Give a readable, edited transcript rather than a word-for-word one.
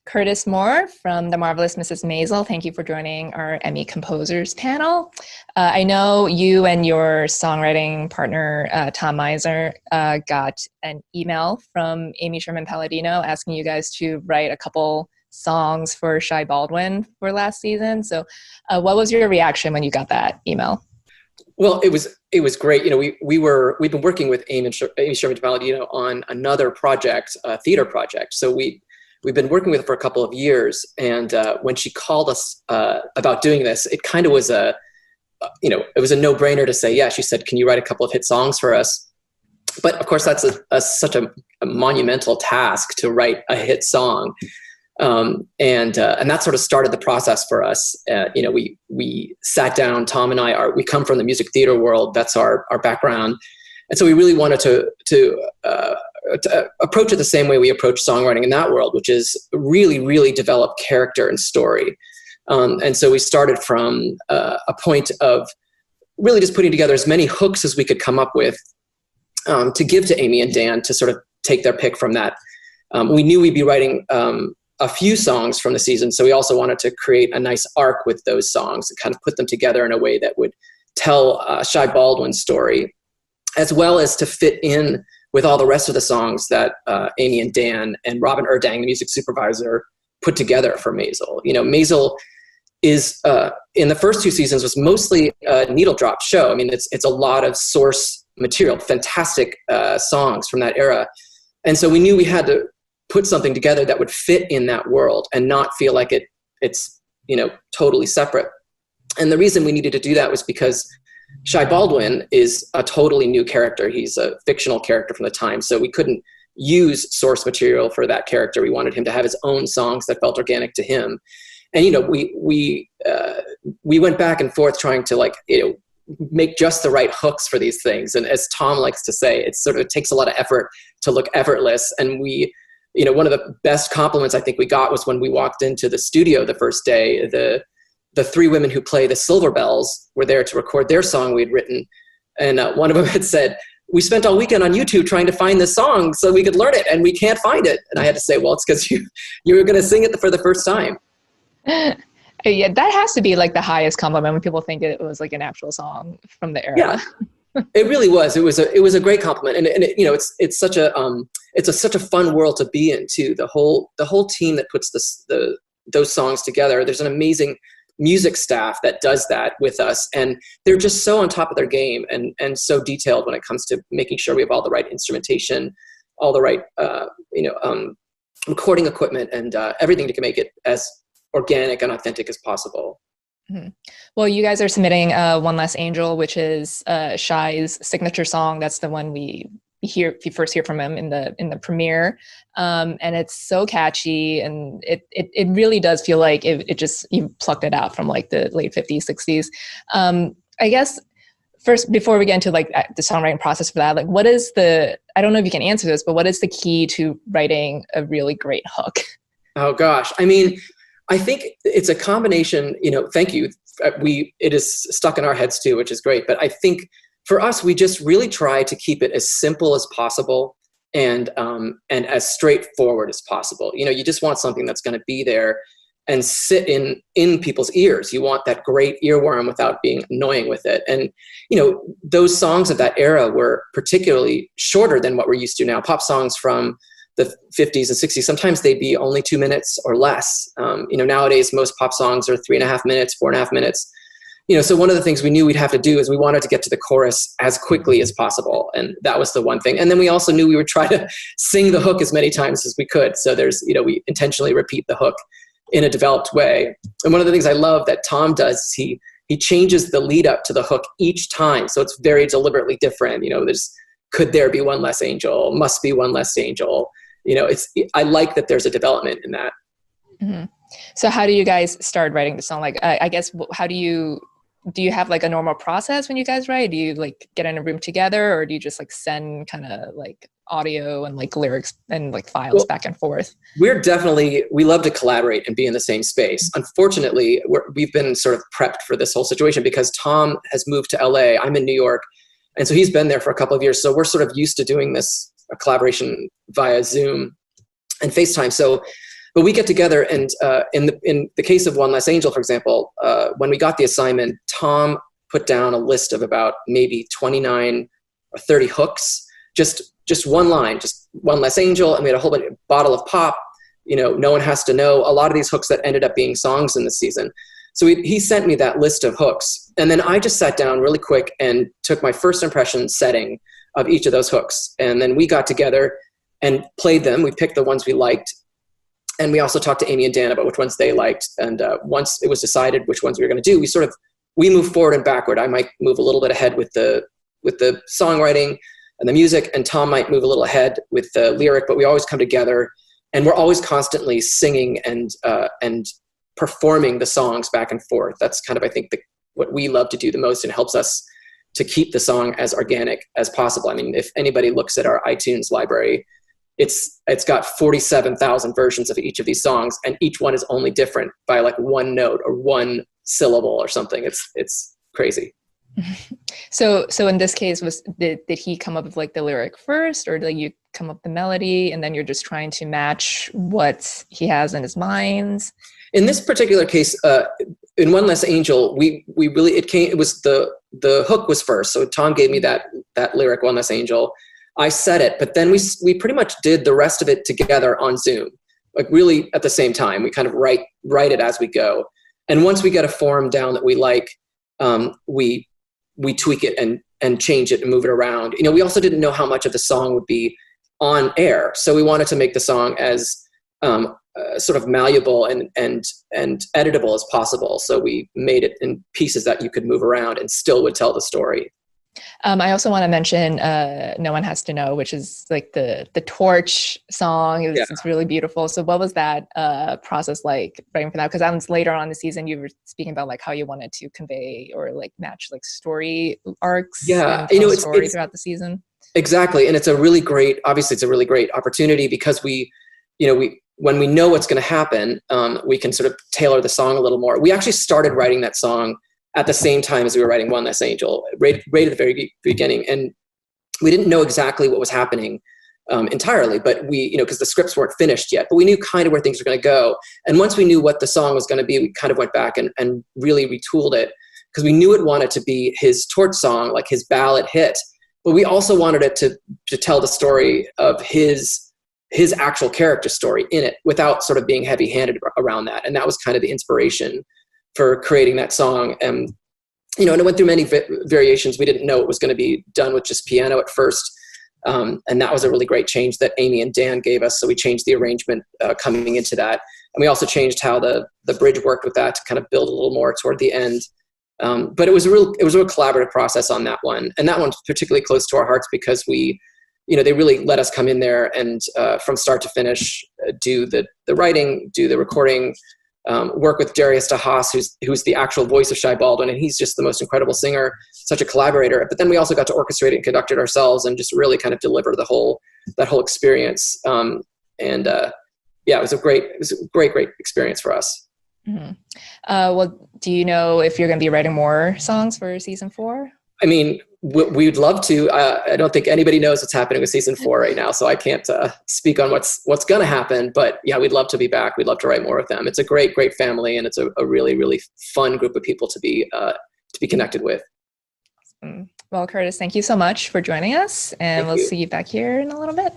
Curtis Moore from The Marvelous Mrs. Maisel. Thank you for joining our Emmy Composers panel. I know you and your songwriting partner, Tom Miser, got an email from Amy Sherman-Palladino asking you guys to write a couple songs for Shy Baldwin for last season. So what was your reaction when you got that email? Well, it was great. You know, we've been working with Amy Sherman-Palladino on another project, a theater project. So we've been working with her for a couple of years. And when she called us about doing this, it kind of was it was a no-brainer to say yes. She said, "Can you write a couple of hit songs for us?" But of course, that's such a monumental task to write a hit song. And that sort of started the process for us. We sat down, Tom and I we come from the music theater world. That's our background. And so we really wanted to approach it the same way we approach songwriting in that world, which is really, really develop character and story. And so we started from a point of really just putting together as many hooks as we could come up with to give to Amy and Dan to sort of take their pick from that. We knew we'd be writing a few songs from the season, so we also wanted to create a nice arc with those songs and kind of put them together in a way that would tell Shy Baldwin's story, as well as to fit in with all the rest of the songs that Amy and Dan and Robin Erdang, the music supervisor, put together for Maisel. You know, Maisel is in the first two seasons was mostly a needle drop show. I mean, it's a lot of source material, fantastic songs from that era, and so we knew we had to put something together that would fit in that world and not feel like it's totally separate. And the reason we needed to do that was because Shy Baldwin is a totally new character. He's a fictional character from the time, so we couldn't use source material for that character. We wanted him to have his own songs that felt organic to him. And we went back and forth trying to make just the right hooks for these things. And as Tom likes to say, it takes a lot of effort to look effortless. And one of the best compliments I think we got was when we walked into the studio the first day. The three women who play the Silver Bells were there to record their song we'd written. And one of them had said, "We spent all weekend on YouTube trying to find this song so we could learn it, and we can't find it." And I had to say, well, it's because you were going to sing it for the first time. Yeah, that has to be like the highest compliment when people think it was like an actual song from the era. Yeah, it really was. It was a great compliment. And it's such a fun world to be in too. The whole team that puts those songs together. There's an amazing music staff that does that with us, and they're just so on top of their game and so detailed when it comes to making sure we have all the right instrumentation, all the right recording equipment, and everything to make it as organic and authentic as possible. Mm-hmm. Well, you guys are submitting One Less Angel, which is Shy's signature song. That's the one we first hear from him in the premiere, and it's so catchy, and it really does feel like it just, you plucked it out from like the late 50s, 60s. I guess first, before we get into like the songwriting process for that, like I don't know if you can answer this, but what is the key to writing a really great hook? Oh gosh, I mean, I think it's a combination. Thank you. It is stuck in our heads too, which is great. But I think for us, we just really try to keep it as simple as possible and as straightforward as possible. You just want something that's going to be there and sit in people's ears. You want that great earworm without being annoying with it. And, those songs of that era were particularly shorter than what we're used to now. Pop songs from the 50s and 60s, sometimes they'd be only 2 minutes or less. Nowadays, most pop songs are 3.5 minutes, 4.5 minutes. So one of the things we knew we'd have to do is we wanted to get to the chorus as quickly as possible. And that was the one thing. And then we also knew we would try to sing the hook as many times as we could. So we intentionally repeat the hook in a developed way. And one of the things I love that Tom does is he changes the lead up to the hook each time. So it's very deliberately different. There's, could there be one less angel? Must be one less angel. I like that there's a development in that. Mm-hmm. So how do you guys start writing the song? Like, I guess, how do you have like a normal process when you guys write? Do you like get in a room together, or do you just like send kind of like audio and like lyrics and like files back and forth? We love to collaborate and be in the same space. Unfortunately, we've been sort of prepped for this whole situation because Tom has moved to LA. I'm in New York. And so he's been there for a couple of years. So we're sort of used to doing this collaboration via Zoom and FaceTime. So but we get together, and in the case of One Less Angel, for example, when we got the assignment, Tom put down a list of about maybe 29 or 30 hooks, just one line, just One Less Angel, and we had a whole bottle of pop, No One Has to Know, a lot of these hooks that ended up being songs in the season. So he sent me that list of hooks, and then I just sat down really quick and took my first impression setting of each of those hooks, and then we got together and played them. We picked the ones we liked, and we also talked to Amy and Dan about which ones they liked, and once it was decided which ones we were going to do, we moved forward and backward. I might move a little bit ahead with the songwriting and the music, and Tom might move a little ahead with the lyric, but we always come together, and we're always constantly singing and performing the songs back and forth. That's kind of, I think, what we love to do the most, and helps us to keep the song as organic as possible. I mean, if anybody looks at our iTunes library, it's got 47,000 versions of each of these songs, and each one is only different by like one note or one syllable or something. It's crazy. So in this case, did he come up with like the lyric first, or did you come up with the melody and then you're just trying to match what he has in his mind? In this particular case, in One Less Angel, it was the hook was first. So Tom gave me that lyric, One Less Angel. I said it, but then we pretty much did the rest of it together on Zoom, like really at the same time. We kind of write it as we go. And once we get a form down that we like, we tweak it and change it and move it around. We also didn't know how much of the song would be on air, so we wanted to make the song as sort of malleable and editable as possible. So we made it in pieces that you could move around and still would tell the story. I also want to mention No One Has to Know, which is like the Torch song. It's really beautiful. So what was that process like writing for that? Because that was later on in the season, you were speaking about like how you wanted to convey or like match like story arcs. Yeah, it's throughout the season. Exactly. And it's a really great opportunity because when we know what's going to happen, we can sort of tailor the song a little more. We actually started writing that song at the same time as we were writing One Less Angel, right at the very beginning. And we didn't know exactly what was happening entirely, but because the scripts weren't finished yet, but we knew kind of where things were going to go. And once we knew what the song was going to be, we kind of went back and really retooled it, because we knew it wanted to be his torch song, like his ballad hit. But we also wanted it to tell the story of his actual character story in it without sort of being heavy-handed around that. And that was kind of the inspiration for creating that song. And it went through many variations. We didn't know it was going to be done with just piano at first. And that was a really great change that Amy and Dan gave us. So we changed the arrangement coming into that. And we also changed how the bridge worked with that to kind of build a little more toward the end. But it was a real collaborative process on that one. And that one's particularly close to our hearts because they really let us come in there and from start to finish, do the writing, do the recording, work with Darius DeHaas, who's the actual voice of Shai Baldwin, and he's just the most incredible singer, such a collaborator. But then we also got to orchestrate it and conduct it ourselves, and just really kind of deliver that whole experience. It was a great experience for us. Mm-hmm. Well, do you know if you're going to be writing more songs for season 4? I mean, we'd love to. I don't think anybody knows what's happening with season 4 right now, so I can't speak on what's going to happen. But yeah, we'd love to be back. We'd love to write more with them. It's a great family, and it's a really, really fun group of people to be connected with. Well, Curtis, thank you so much for joining us, and we'll see you back here in a little bit.